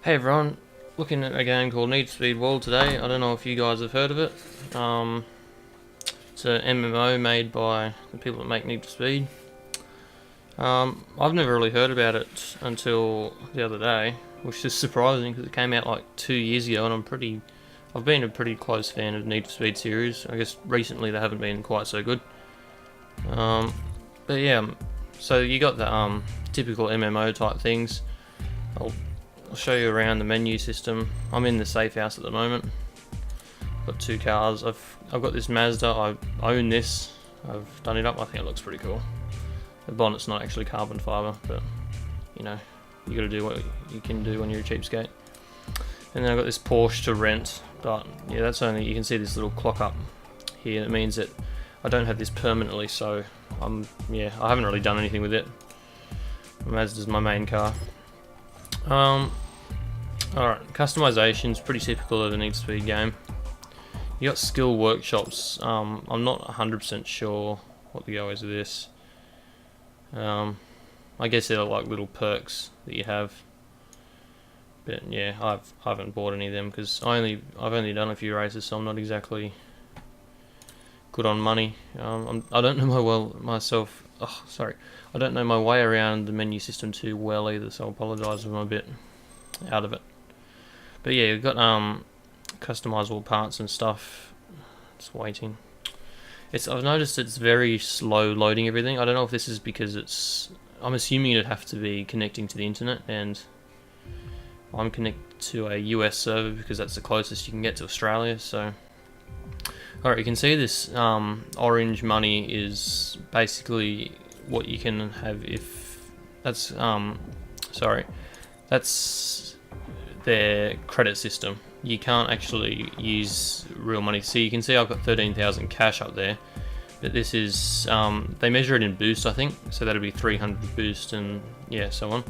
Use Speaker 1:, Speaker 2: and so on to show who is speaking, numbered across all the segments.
Speaker 1: Hey everyone, looking at a game called Need for Speed World today. I don't know if you guys have heard of it. It's an MMO made by the people that make Need for Speed. I've never really heard about it until the other day, which is surprising because it came out like 2 years ago, and I've been a pretty close fan of Need for Speed series. I guess recently they haven't been quite so good. But yeah, so you got the typical MMO type things. I'll show you around the menu system. I'm in the safe house at the moment. Got 2 cars. I've got this Mazda. I own this. I've done it up. I think it looks pretty cool. The bonnet's not actually carbon fibre, but you know, you got to do what you can do when you're a cheapskate. And then I've got this Porsche to rent, but yeah, that's only, you can see this little clock up here. It means that I don't have this permanently, so I haven't really done anything with it. Mazda's my main car. Alright, customization's pretty typical of a Need for Speed game. You got skill workshops. I'm not 100% sure what the go is with this. I guess they're like little perks that you have. But yeah, I haven't bought any of them because I've only done a few races, so I'm not exactly good on money. I don't know I don't know my way around the menu system too well either, so I apologise if I'm a bit out of it. But yeah, you've got customizable parts and stuff. It's waiting. I've noticed it's very slow loading everything. I don't know if this is because I'm assuming it'd have to be connecting to the internet, and I'm connected to a US server because that's the closest you can get to Australia. So, alright, you can see this orange money is basically what you can have if that's that's their credit system. You can't actually use real money. See, you can see I've got 13,000 cash up there, but this is they measure it in boost, I think, so that'll be 300 boost and yeah, so on.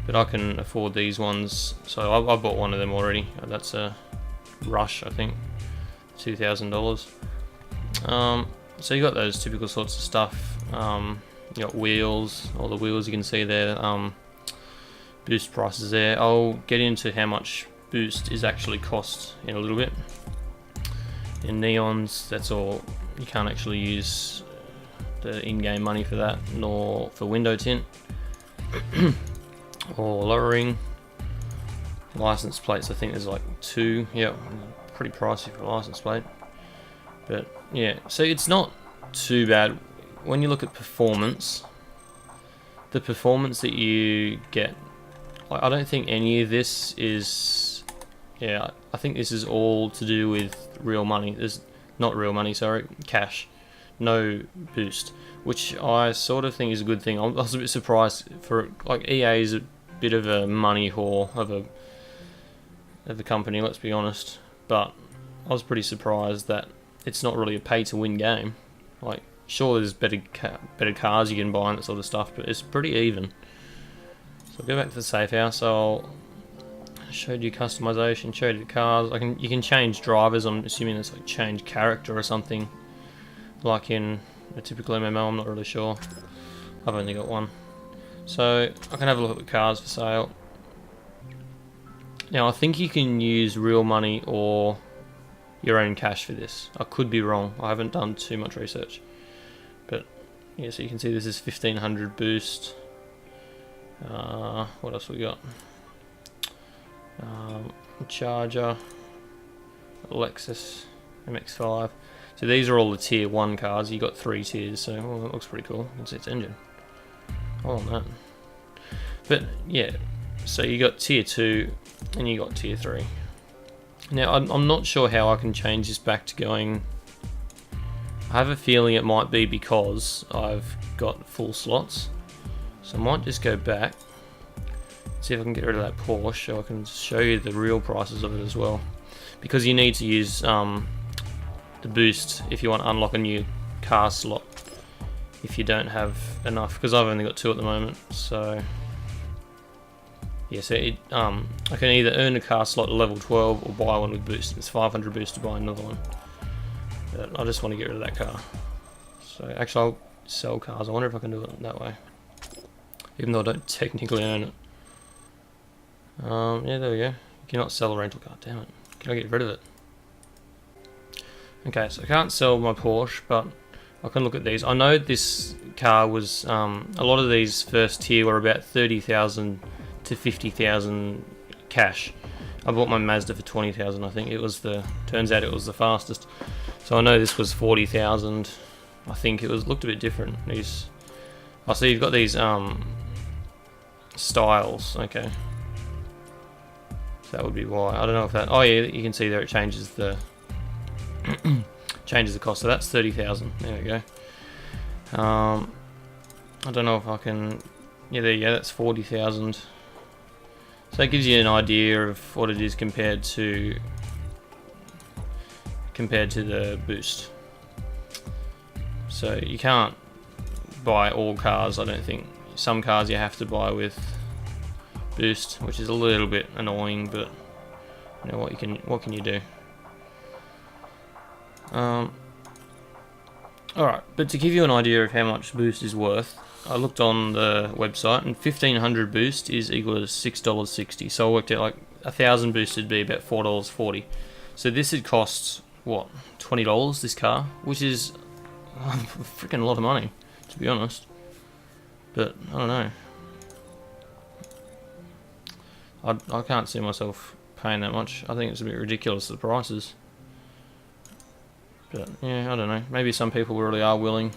Speaker 1: But I can afford these ones, so I bought one of them already. That's a Rush, I think, $2,000. So you got those typical sorts of stuff. You got wheels, all the wheels you can see there. Boost prices there. I'll get into how much boost is actually cost in a little bit. In neons, that's all. You can't actually use the in-game money for that, nor for window tint or lowering. License plates, I think there's like 2. Yeah, pretty pricey for a license plate. But yeah, so it's not too bad when you look at performance. The performance that you get, I don't think any of this is, yeah, I think this is all to do with real money. There's not real money, sorry, cash. No boost, which I sort of think is a good thing. I was a bit surprised for, like, EA is a bit of a money whore of a company, let's be honest. But I was pretty surprised that it's not really a pay-to-win game. Like, sure, there's better cars you can buy and that sort of stuff, but it's pretty even. So I'll go back to the safe house. I'll show you customization, show you the cars. You can change drivers. I'm assuming it's like change character or something, like in a typical MMO. I'm not really sure. I've only got one, so I can have a look at the cars for sale. Now I think you can use real money or your own cash for this. I could be wrong. I haven't done too much research, but yeah. So you can see this is 1500 boost. What else we got? Charger, Lexus MX-5. So these are all the tier 1 cars. You got 3 tiers, so that looks pretty cool. You can see its engine. I want that. But yeah, so you got tier 2 and you got tier 3. Now I'm not sure how I can change this back to going. I have a feeling it might be because I've got full slots. So I might just go back, see if I can get rid of that Porsche so I can show you the real prices of it as well. Because you need to use the boost if you want to unlock a new car slot if you don't have enough, because I've only got 2 at the moment. So yeah, so I can either earn a car slot at level 12 or buy one with boost. It's 500 boost to buy another one. But I just want to get rid of that car. So actually I'll sell cars. I wonder if I can do it that way, even though I don't technically own it. Yeah, there we go. You cannot sell a rental car. Damn it. Can I get rid of it? Okay, so I can't sell my Porsche, but I can look at these. I know this car was a lot of these first tier were about 30,000 to 50,000 cash. I bought my Mazda for 20,000. I think it was turns out it was the fastest. So I know this was 40,000. I think it looked a bit different. I see you've got these styles. Okay, so that would be why. I don't know if that. Oh yeah, you can see there it changes the changes the cost. So that's 30,000. There we go. I don't know if I can. Yeah, there you go. That's 40,000. So that gives you an idea of what it is compared to the boost. So you can't buy all cars, I don't think. Some cars you have to buy with boost, which is a little bit annoying, but you know what can you do? Alright, but to give you an idea of how much boost is worth, I looked on the website and 1500 boost is equal to $6.60. So I worked out like 1000 boost would be about $4.40. So this would cost what, $20 this car, which is a freaking lot of money, to be honest. But I don't know. I can't see myself paying that much. I think it's a bit ridiculous, the prices. But yeah, I don't know. Maybe some people really are willing.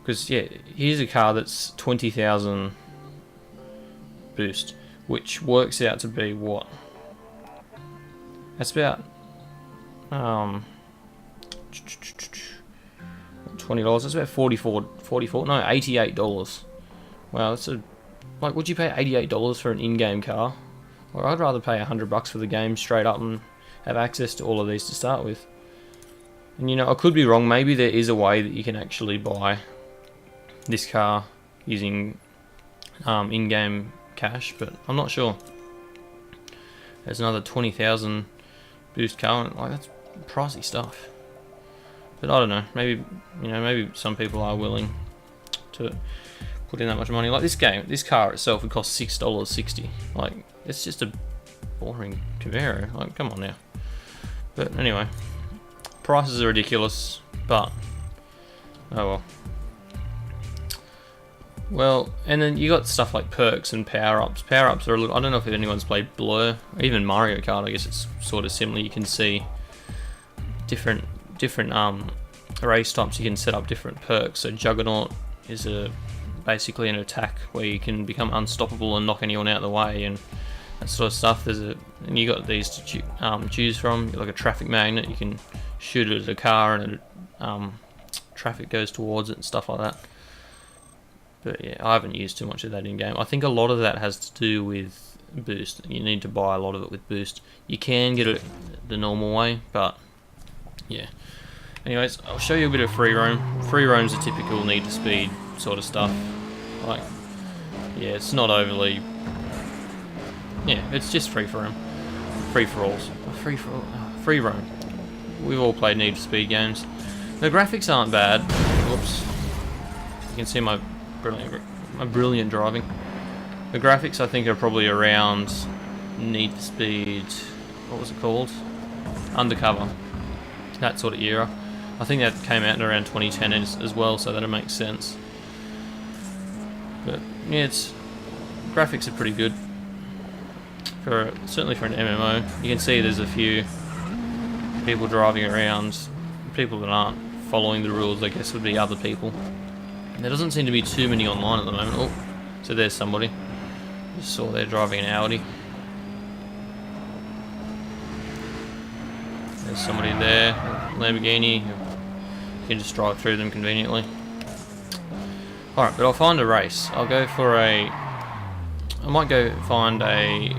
Speaker 1: Because yeah, here's a car that's 20,000 boost, which works out to be what? That's about $20. That's about $44. No, $88. Wow, that's like, would you pay $88 for an in-game car? Or I'd rather pay $100 for the game straight up and have access to all of these to start with. And you know, I could be wrong. Maybe there is a way that you can actually buy this car using in-game cash, but I'm not sure. There's another 20,000 boost car. Like, that's pricey stuff. But I don't know. Maybe, you know, maybe some people are willing to put in that much money. Like this car itself would cost $6.60. Like, it's just a boring Camaro. Like, come on now. But anyway, prices are ridiculous. But oh well. Well, and then you got stuff like perks and power-ups. Power-ups are a little. I don't know if anyone's played Blur, or even Mario Kart. I guess it's sort of similar. You can see different race types. You can set up different perks. So Juggernaut is basically an attack where you can become unstoppable and knock anyone out of the way and that sort of stuff. And you got these to choose from. Like a traffic magnet, you can shoot it at a car and traffic goes towards it and stuff like that. But yeah, I haven't used too much of that in game. I think a lot of that has to do with boost. You need to buy a lot of it with boost. You can get it the normal way, but yeah. Anyways, I'll show you a bit of free roam. Free roam's a typical need to speed sort of stuff. Like, yeah, it's not overly. Yeah, it's just free for roam, free for alls, free roam. We've all played Need for Speed games. The graphics aren't bad. Whoops. You can see my brilliant driving. The graphics I think are probably around Need for Speed. What was it called? Undercover. That sort of era. I think that came out in around 2010 as well, so that'll make sense. But yeah, graphics are pretty good. Certainly for an MMO. You can see there's a few people driving around. People that aren't following the rules, I guess, would be other people. And there doesn't seem to be too many online at the moment. Oh, so there's somebody. Just saw they're driving an Audi. There's somebody there, Lamborghini. You can just drive through them conveniently. Alright, but I'll find a race. I'll go for I might go find a...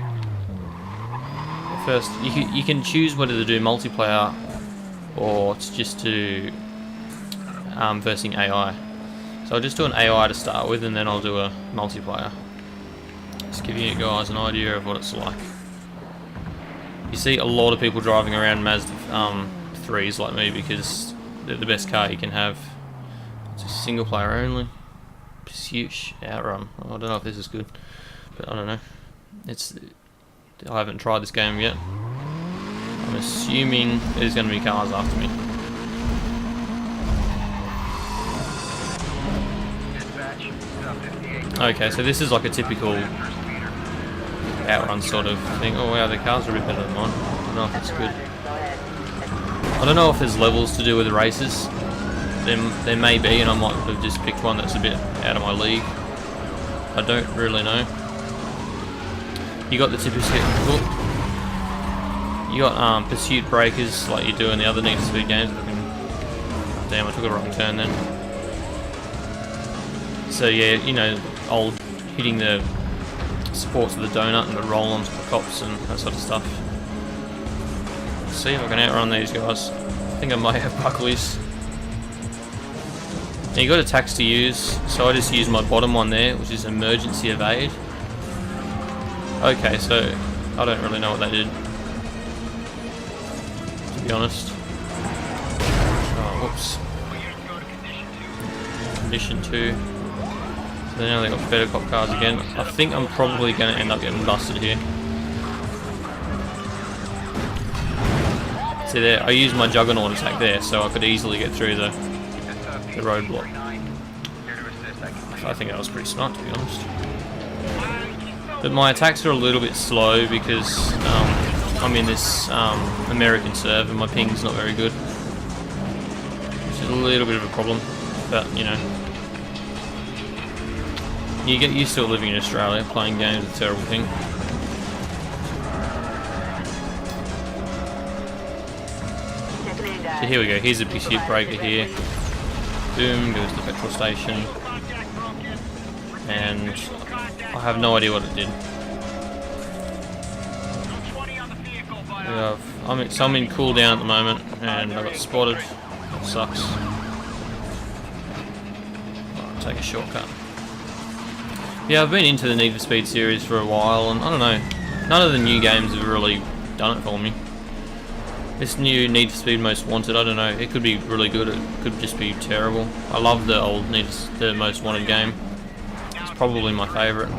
Speaker 1: First, you can choose whether to do multiplayer or just to versing AI. So I'll just do an AI to start with, and then I'll do a multiplayer. Just giving you guys an idea of what it's like. You see a lot of people driving around Mazda 3s like me because they're the best car you can have. It's a single player only. Pursuit Outrun. I don't know if this is good, but I don't know. I haven't tried this game yet. I'm assuming there's going to be cars after me. Okay, so this is like a typical outrun sort of thing. Oh wow, the cars are a bit better than mine. I don't know if it's good. I don't know if there's levels to do with the races. There may be, and I might have just picked one that's a bit out of my league. I don't really know. You got the typical. You got pursuit breakers like you do in the other Need for Speed games. Damn, I took a wrong turn then. So yeah, you know, old hitting the supports of the donut and the roll-ons for cops and that sort of stuff. Let's see if I can outrun these guys. I think I might have bucklies. Now you got attacks to use, so I just use my bottom one there, which is emergency evade. Okay, so I don't really know what that did, to be honest. Oh, whoops. Condition 2. So now they've got better cop cars again. I think I'm probably going to end up getting busted here. See there, I used my juggernaut attack there, so I could easily get through the roadblock. I think that was pretty smart, to be honest. But my attacks are a little bit slow because I'm in this American server and my ping's not very good, which is a little bit of a problem. But you know, you get used to it living in Australia. Playing games is a terrible thing. So here we go. Here's a pursuit breaker here. Boom, goes to the petrol station. And I have no idea what it did. Yeah, I'm in cooldown at the moment, and I got spotted. That sucks. I'll take a shortcut. Yeah, I've been into the Need for Speed series for a while, and I don't know. None of the new games have really done it for me. This new Need for Speed Most Wanted, I don't know. It could be really good. It could just be terrible. I love the old the Most Wanted game. It's probably my favourite.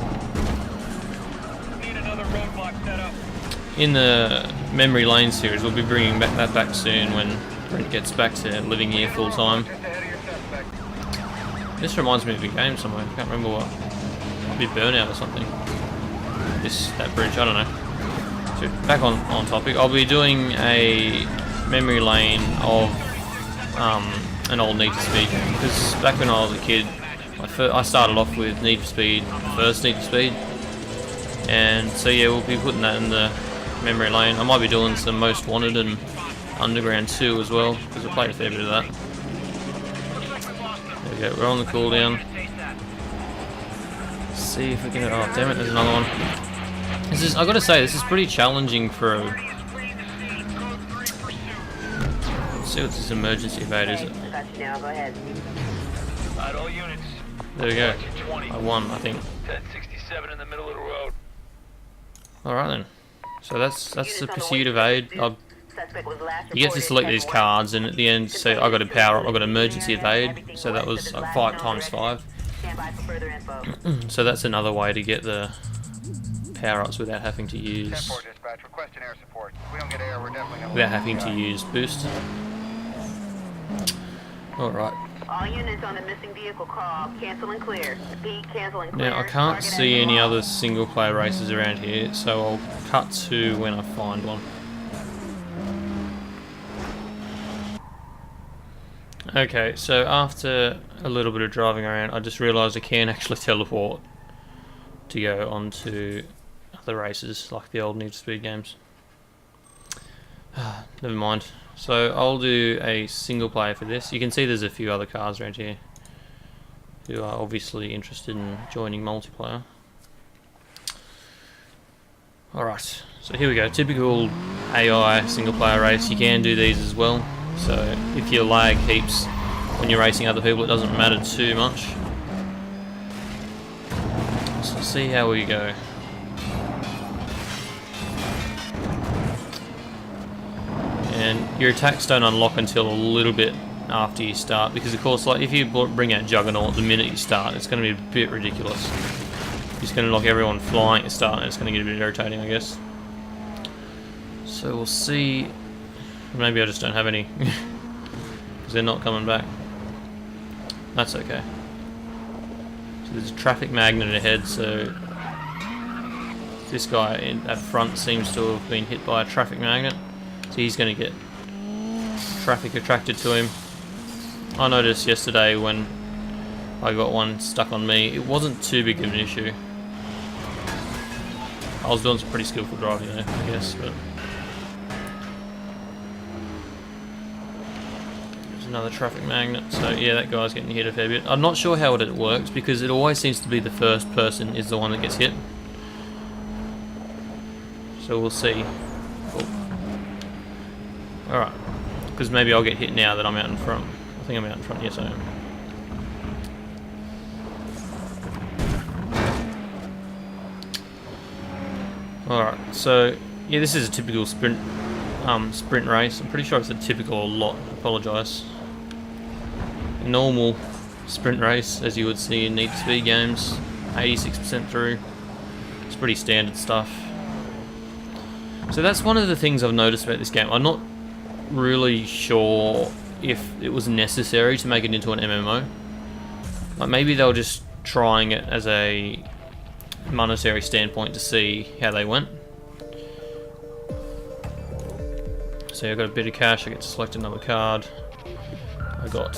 Speaker 1: In the Memory Lane series, we'll be bringing that back soon when Brent gets back to living here full time. This reminds me of a game somewhere. I can't remember what. Maybe Burnout or something. That bridge, I don't know. So back on topic, I'll be doing a memory lane of an old Need for Speed game, because back when I was a kid, I started off with Need for Speed, first Need for Speed, and so yeah, we'll be putting that in the memory lane. I might be doing some Most Wanted and Underground 2 as well, because I played a fair bit of that. There we go, we're on the cooldown. See if we can. Oh damn it! There's another one. I gotta say, this is pretty challenging for a. Let's see what this emergency evade is. There we go. I won, I think. All right then. So that's the pursuit evade. You get to select these cards, and at the end, say I got a power up. I got emergency evade. So that was 5 times 5. So that's another way to get the power-ups without having to use boost. Alright. All units on the missing vehicle call, cancel and clear. Repeat, cancel and clear. Now I can't see any other single player races around here, so I'll cut to when I find one. Okay, so after a little bit of driving around, I just realised I can actually teleport to go onto other races, like the old Need for Speed games. Never mind. So I'll do a single player for this. You can see there's a few other cars around here who are obviously interested in joining multiplayer. Alright, so here we go. Typical AI single player race. You can do these as well. So if you lag heaps when you're racing other people, it doesn't matter too much. So see how we go. And your attacks don't unlock until a little bit after you start, because of course, like if you bring out Juggernaut the minute you start, it's going to be a bit ridiculous. Just going to knock everyone flying at the start, and it's going to get a bit irritating, I guess. So we'll see. Maybe I just don't have any, because they're not coming back. That's okay. So there's a traffic magnet ahead, so this guy at front seems to have been hit by a traffic magnet, so he's going to get traffic attracted to him. I noticed yesterday when I got one stuck on me, it wasn't too big of an issue. I was doing some pretty skillful driving there, I guess, but there's another traffic magnet. So yeah, that guy's getting hit a fair bit. I'm not sure how it works, because it always seems to be the first person is the one that gets hit. So we'll see. Oh. Alright, because maybe I'll get hit now that I'm out in front. I think I'm out in front, yes I am. Alright, so yeah, this is a typical sprint race. I'm pretty sure it's a typical a lot, I apologise. A normal sprint race, as you would see in Need for Speed games, 86% through. It's pretty standard stuff. So that's one of the things I've noticed about this game. I'm not really sure if it was necessary to make it into an MMO. Like maybe they were just trying it as a monetary standpoint to see how they went. So I got a bit of cash, I get to select another card. I got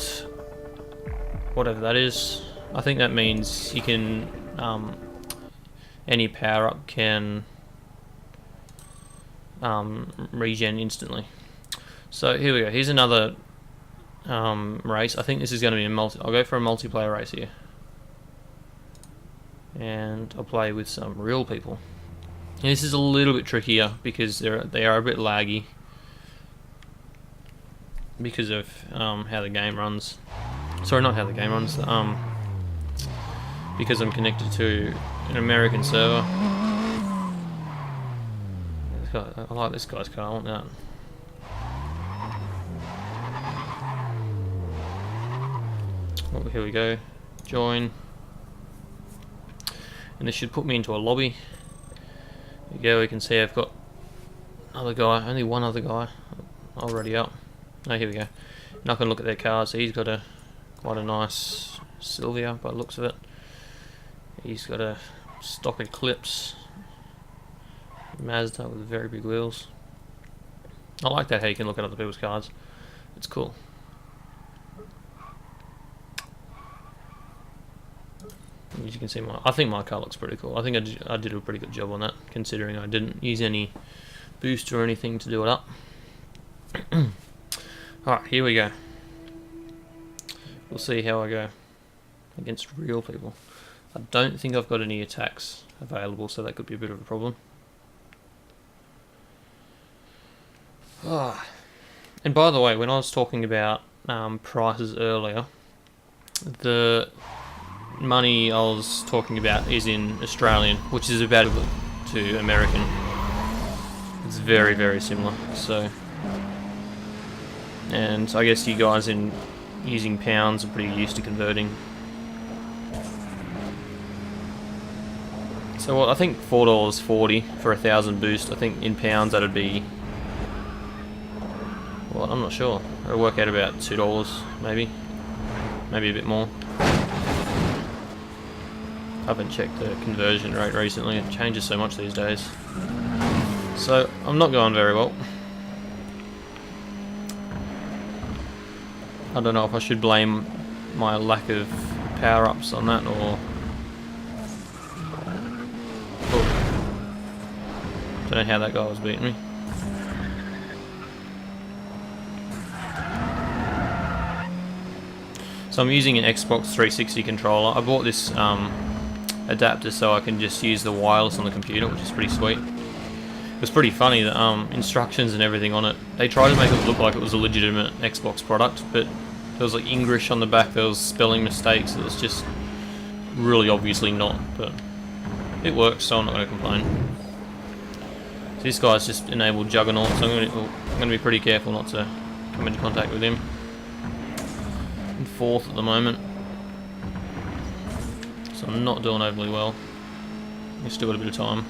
Speaker 1: whatever that is. I think that means you can any power up can regen instantly. So here we go. Here's another race. I think this is going to be a I'll go for a multiplayer race here, and I'll play with some real people. And this is a little bit trickier because they are a bit laggy because of how the game runs. Sorry, not how the game runs. Because I'm connected to an American server. I like this guy's car. I want that. Oh, here we go. Join. And this should put me into a lobby. There you go, we can see I've got another guy, only one other guy already up. Oh, here we go. Now I can look at their cars. He's got quite a nice Silvia by the looks of it. He's got a stock Eclipse Mazda with very big wheels. I like that how you can look at other people's cars. It's cool. As you can see, I think my car looks pretty cool. I think I did a pretty good job on that, considering I didn't use any boost or anything to do it up. Alright, here we go. We'll see how I go against real people. I don't think I've got any attacks available, so that could be a bit of a problem. And by the way, when I was talking about prices earlier, the money I was talking about is in Australian, which is about to American. It's very, very similar. So, and I guess you guys in using pounds are pretty used to converting. So well, I think $4.40 for 1,000 boost. I think in pounds that'd be, well, I'm not sure. It'll work out about $2 maybe a bit more. I haven't checked the conversion rate recently. It changes so much these days. So I'm not going very well. I don't know if I should blame my lack of power-ups on that or... Don't know how that guy was beating me. So I'm using an Xbox 360 controller. I bought this adapter so I can just use the wireless on the computer, which is pretty sweet. It was pretty funny, the instructions and everything on it. They tried to make it look like it was a legitimate Xbox product, but there was like English on the back, there was spelling mistakes, it was just really obviously not, but it works, so I'm not going to complain. So this guy's just enabled Juggernaut, so I'm going to be pretty careful not to come into contact with him. In 4th at the moment, so I'm not doing overly well. You've still got a bit of time.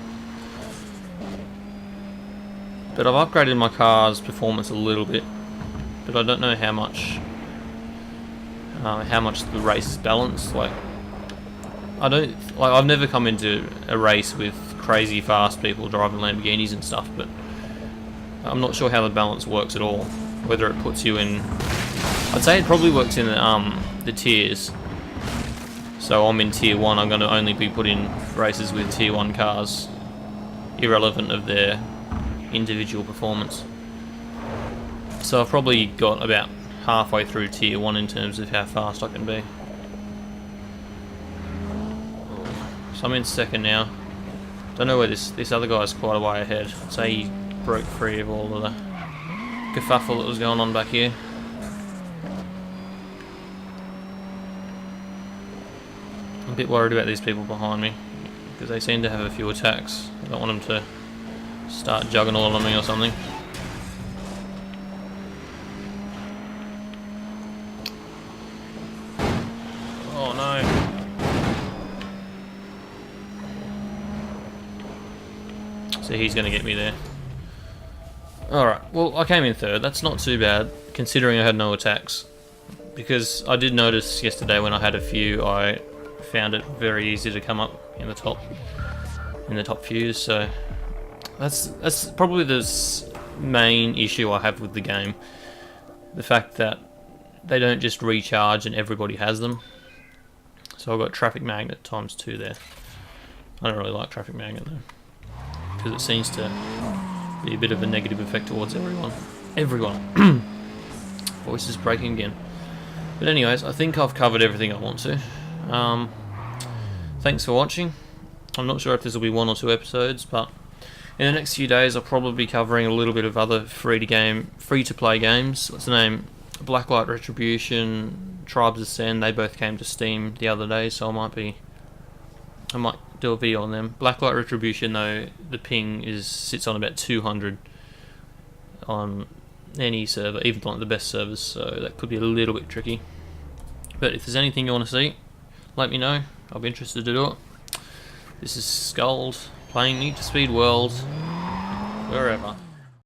Speaker 1: But I've upgraded my car's performance a little bit, but I don't know how much the race is balanced. Like, I've never come into a race with crazy fast people driving Lamborghinis and stuff, but I'm not sure how the balance works at all. Whether it puts you in, I'd say it probably works in the tiers. So I'm in tier 1, I'm going to only be put in races with tier 1 cars, irrelevant of their individual performance. So I've probably got about halfway through tier 1 in terms of how fast I can be. So I'm in second now. Don't know where this other guy's quite a way ahead. I'd say he broke free of all of the kerfuffle that was going on back here. I'm a bit worried about these people behind me because they seem to have a few attacks. I don't want them to start jugging all on me or something. Oh no. So he's going to get me there. Alright, well I came in third. That's not too bad considering I had no attacks. Because I did notice yesterday when I had a few, I found it very easy to come up in the top fews. So that's probably the main issue I have with the game. The fact that they don't just recharge and everybody has them. So I've got traffic magnet ×2 there. I don't really like traffic magnet though, because it seems to be a bit of a negative effect towards everyone. Voice is breaking again. But anyways, I think I've covered everything I want to. Thanks for watching. I'm not sure if this will be 1 or 2 episodes, but in the next few days I'll probably be covering a little bit of other free-to-play games. What's the name? Blacklight Retribution, Tribes Ascend. They both came to Steam the other day, so I might do a video on them. Blacklight Retribution though, the ping sits on about 200 on any server, even like the best servers, so that could be a little bit tricky. But if there's anything you want to see, let me know. I'll be interested to do it. This is Skulls playing Need for Speed World, wherever.